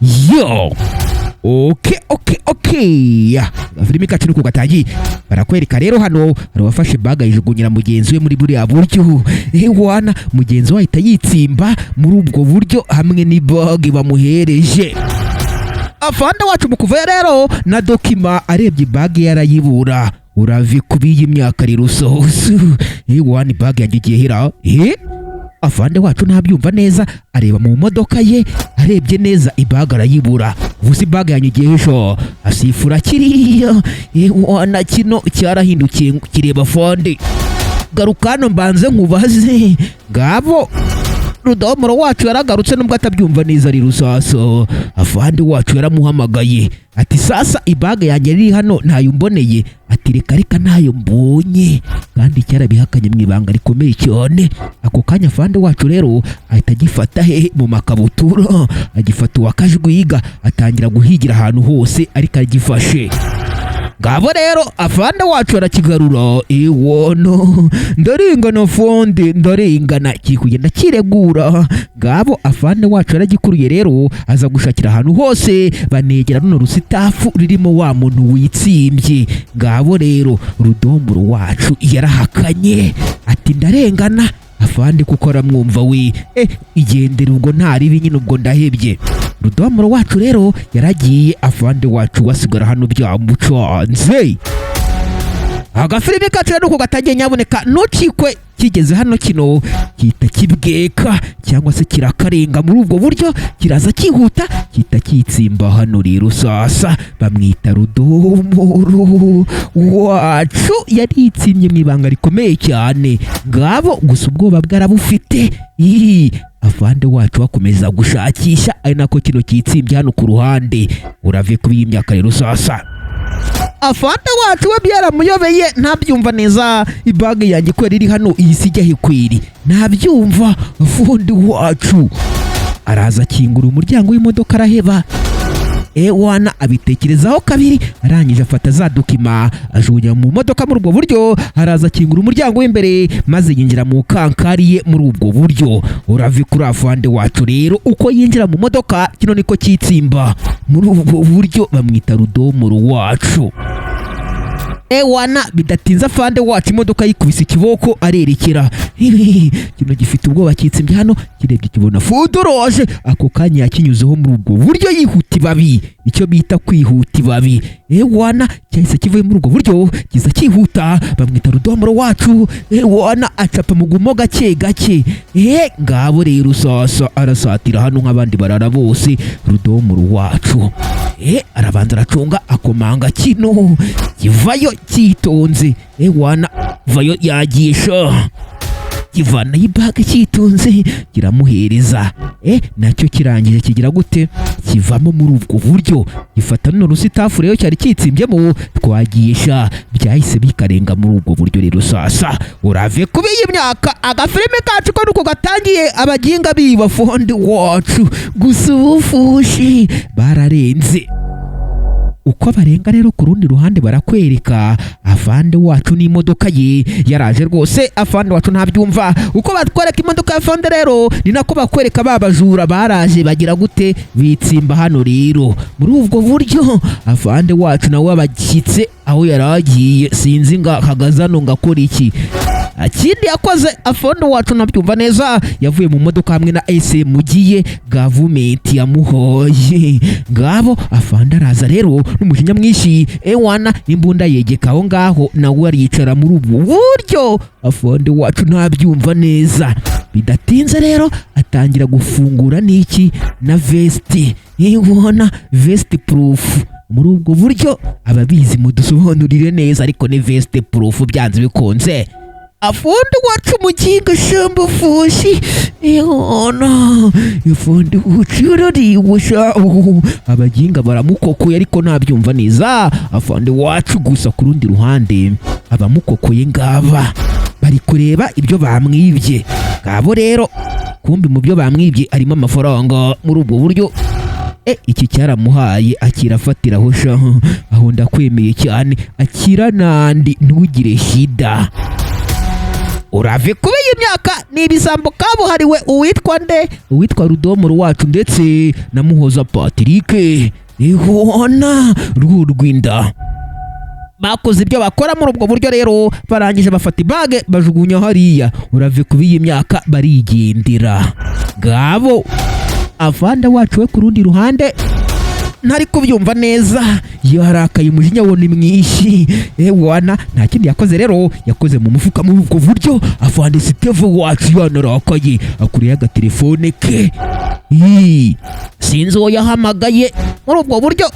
Yo Okay. Filimi kacu nuko gatangiye barakwereka rero hano hari wafashe baga yijugunyira mugenzi we muri buriya buryo wana mugenzi we ahita yitsimba muri ubwo buryo hamwe n'ibag bamuhereje. Afande wacu mukuvuye rero na dokima arebye bag yarayibura. Uravi kubiye imyaka rero soso wana bag yangiye hira afande wacu ntabyumva neza areba mu modoka ye arebye neza ibaga arayibura. Vusi baga yanyigiye sho asifura kiriya wana kino cyarahindukiye kireba fande garukano mbanze nkubaze ngabo Rudomoro wacu yaragarutse nubwo atabyumva neza ari rusaso. Afande wacu yaramuhamagaye ati sasa ibaga yanjye iri hano ntayo mboneye. Ati reka ntayo mbonye kandi cyarabihakanye mu ibanga rikomeye cyane. Ako kanya afande wacu rero ahita agifata mu makabutura agifata uwakajwiga atangira guhigira ahantu hose ariko agifashe. Ngabo rero afande wacu arakigarura iwono ndarengana fonde ndarengana kikugenda kiregura. Ngabo afande wacu aragikuruye rero aza gushakira ahantu hose banegera runo rusitafu ririmo wa muntu witsimbye. Ngabo rero Rudomoro wacu yarahakanye ati ndarengana afande kuko aramwumva we igendera ubwo ntari binyine ubwo ndahebye. Rudomoro wacu rero yaragiye afande wacu wasigara hano byamucanze. Agafilimi kacu nuko gatangiye nyaboneka ntucikwe kigeze hano kino kita kibweka cyangwa se kirakarenga muri ubwo buryo kiraza kihuta kita kitsimba hano rero sasa bamwita Rudomoro wacu yaritsimye mu ibanga rikomeye cyane. Ngabo gusa ubwoba bwarabufite afande wacu akomeza gushakisha ari nako kino kitsimbye hano ku ruhande. Urave kubiye imyaka rero sasa afande wacu we byaramuyobeye ntabyumva neza ibage yanjye ko iri hano iyisijya hikwiri ntabyumva. Afande wacu araza kingura umuryango w'imodoka araheba wana abitekerezaho kabiri arangije afata za dokima ajugunya mu modoka muri ubwo buryo araza kingura umuryango w'imbere maze yinjira mu kankari ye muri ubwo buryo. Uravi kuri afande wacu rero uko yinjira mu modoka kino niko kitsimba muri ubwo buryo bamwita Rudomoro wacu. Wana bidatinza afande wacu imodoka yikubise ikiboko arerekera kino gifite ubwoba kitsimbye hano kirebye kibona fudoroje. Ako kanya yakinyuzeho muri ubwo buryo yihuta babi icyo bita kwihuta babi wana cyahise kivuye muri ubwo buryo kiza kihuta bamwita Rudomoro wacu wana acapa mu gumo gake gake. Ngabo rero sasa arasatira hano nk'abandi barara bose. Rudomoro wacu arabanza aracunga akomanga kino kivayo cyitonze wana vayo yagisha kivana ibaga cyitonze kiramuhereza nacyo kirangije kigira gute kivamo muri ubwo buryo gifata no rusitafu rero cyari kitsimbyemo twagisha byahise bikarenga muri ubwo buryo rero sasa. Urave kubiye imyaka agafilimi kacu ko nuko gatangiye abaginga biba fonde wacu gusa ubufushi bararenze. Uko barenga rero ku rundi ruhande barakwereka afande wacu n'imodoka ye yaraje rwose. Afande wacu ntabyumva uko batwereka imodoka ya fonde rero ni nako bakwereka babajura baraje bagira gute bitsimba hano rero muri ubwo buryo. Afande wacu nawe abakitse aho yaragiye sinzi ngahagaza no ngakora iki. Akindi yakoze afande wacu nabyumva neza yavuye mu modoka hamwe na mugiye gavumenti yamuhoye. Ngabo afande araza rero n'umujinya mwinshi wana imbunda yegeka aho ngaho nawe aricara muri ubu buryo. Afande wacu ntabyumva neza bidatinze rero atangira gufungura n'iki na vesti wana vesti proof muri ubwo buryo. Ababizi mudusobanurire neza ariko ni vesti proof byanze bikonze. Afande wacu mukinga shamba fushi afande wacu yarariwusha abaginga baramukokoye ariko ntabyumva neza afande wacu gusa ku rundi ruhande abamukokoye ngaba bari kureba ibyo bamwibye. Ngabo rero kumbi mu byo bamwibye harimo amafaranga muri ubwo buryo. Iki cyaramuhaye akirafatiraho sha aho ndakwemeye cyane akira nandi ntugire shida. urave kuba iyi myaka ni ibisambo kabuhariwe uwitwa nde, uwitwa Rudomoro wacu ndetse na Muhoza Patrick ihona rw'urwinda bakoze ibyo bakora muri ubwo buryo rero barangije bafata ibage bajugunya hariya urave kuba iyi myaka barigendera ngabo avanda wacu we ku rundi ruhande ntari kubyumva neza yarakaye umujinya wo ni mwinshi wana nta kindi yakoze rero yakoze mu mufuka muri ubwo buryo avanda Steve wacu yanarakaye akuriye agatelefone ke sinzi uwo yahamagaye muri ubwo buryo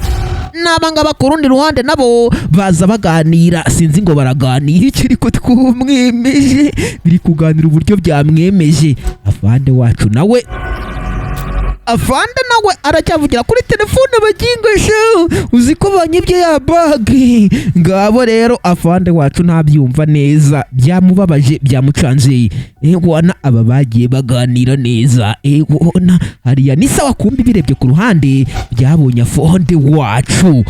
n'abangaba ku rundi ruhande nabo baza baganira sinzi ngo baraganira iki ariko twumwemeje biri kuganira uburyo byamwemeje avande wacu nawe aracyavugira kuri telefone bagingasha uzi ko banyibye ya bagi ngabo rero afande wacu ntabyumva neza byamubabaje byamucanze wana aba bagiye baganira neza wana hariya ni sawa kumbi birebye ku ruhande byabonye afande wacu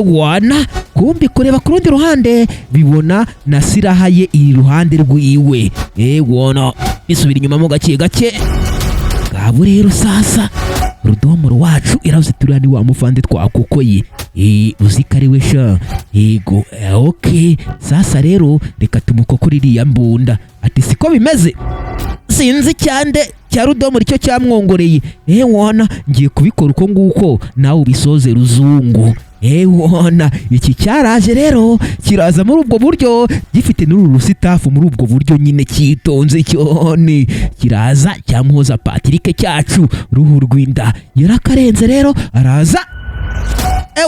wana kumbi kureba ku rundi ruhande bibona na siraha ye iri ruhande rwiwe wana bisubira inyuma mu gake gake ngabo rero sasa Rudomoro wacu iravuze turiya ni wa mufande twakukoye uzikari we sha yego okay sasa rero reka tumukokore iriya mbunda ati siko bimeze sinzi cyande cya Rudomoro icyo cyamwongoreye wana ngiye kubikora uko nguko nawe ubisoze ruzungu wana iki cyaraje rero kiraza muri ubwo buryo gifite n'uru rusitafu muri ubwo buryo nyine cyitonze cyone kiraza cyamuhoza Patrick cyacu ruhu rwinda yarakarenze rero araza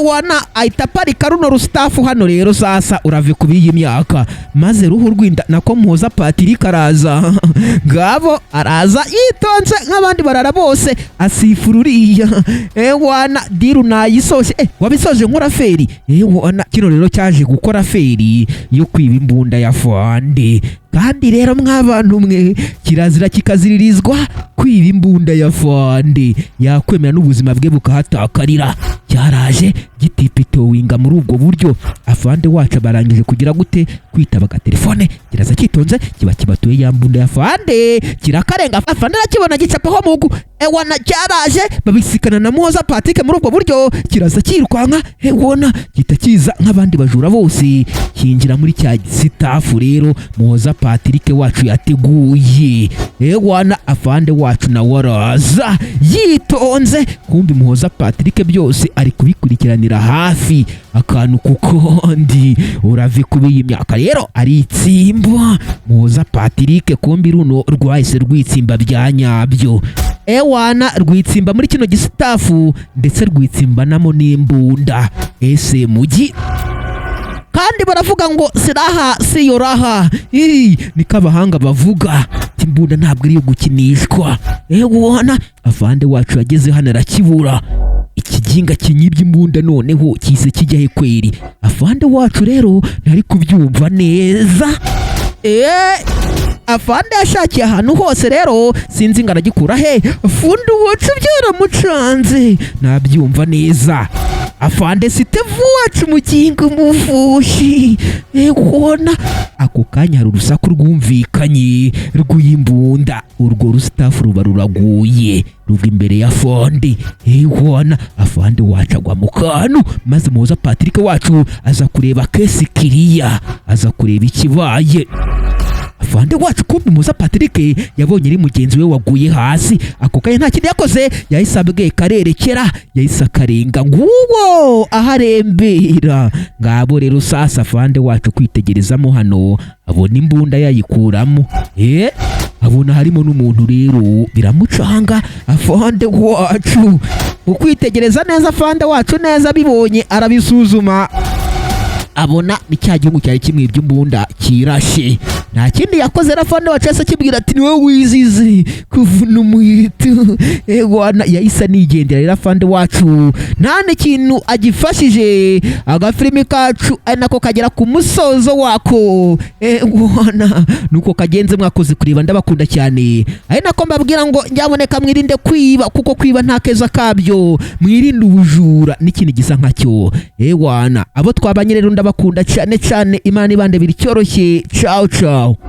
wana ahita aparika runo rusitafu hano rero sasa urave kubiyi myaka maze ruhu rwinda nako Muhoza Patrick araza ngabo araza yitonze nk'abandi barara bose asifururiya wana diru nayisoje wabisoje nkora feri wana kino rero cyaje gukora feri yo kwiba imbunda ya fande kandi rero mw'abantu mwe kirazira kikaziririzwa kwiba imbunda ya fande yakwemera n'ubuzima bwe bukahatakarira cyaraje gitipitowinga muri ubwo buryo afande wacu barangije kugira gute kwitaba agatelefone kiraza kitonze kiba kibatuye ya mbunda ya fande kirakarenga afande arakibona gicapaho mugu wana cyaraje babisikana na Muhoza Patrick muri ubwo buryo kiraza kirukwanka wana kitakiza nk'abandi bajura bose kinjira muri cya sitafu rero Muhoza Patrick wacu yateguye wana afande wacu na waraza yitonze kumbi Muhoza Patrick byose ari kubikurikiranira hafi akantu kukondi urave kubiyi myaka rero ari itsimba Muhoza Patrick kumbi runo rwahise rwitsimba bya nyabyo wana rwitsimba muri kino gisitafu ndetse rwitsimba namo n'imbunda ese mugi kandi baravuga ngo siraha siyo raha niko abahanga bavuga imbunda ntabwo ari yo gukinishwa wana afande wacu yageze hano arakibura ikiginga kinyibye imbunda noneho kise kijya he kweri afande wacu rero ntari kubyumva neza afande yashakiye ahantu hose rero sinzi ngo aragikura he fundu wacu byaramucanze nabyumva neza afande Steve wacu mukinga umuvushi wana ako kanya hari urusaku rwumvikanye rw'imbunda urwo rusitafu ruba ruraguye ruva imbere ya afande wana afande wacu agwa mu kantu maze Muhoza Patrick wacu aza kureba kesi kiriya aza kureba ikibaye afande wacu kumbi Muhoza Patrick yabonye ari mugenzi we waguye hasi ako kanya nta kindi yakoze yahise abwe karerekera yahise akarenga nguwo aharembera ngabo rero sasa afande wacu kwitegerezamo hano abona imbunda yayikuramo abona harimo n'umuntu rero biramucanga afande wacu ukwitegereza neza afande wacu neza bibonye arabisuzuma abona ni cya gihugu cyari kimwe iby'imbunda kirashe nta kindi yakoze afande wacu yase kibwira ati niwe wizize kuvuna umuhito wana yahise nigendera rero afande wacu nta n'ikintu agifashije agafilimi kacu ari nako kagera ku musozo wako wana nuko kagenze mwakoze kureba ndabakunda cyane ari nako mbabwira ngo njyaboneka mwirinde kwiba kuko kwiba nta keza kabyo mwirinde ubujura n'ikindi gisa nkacyo wana abo twabanye rero ndabakunda cyane cyane Imana ibande biri cyoroshye ciao ciao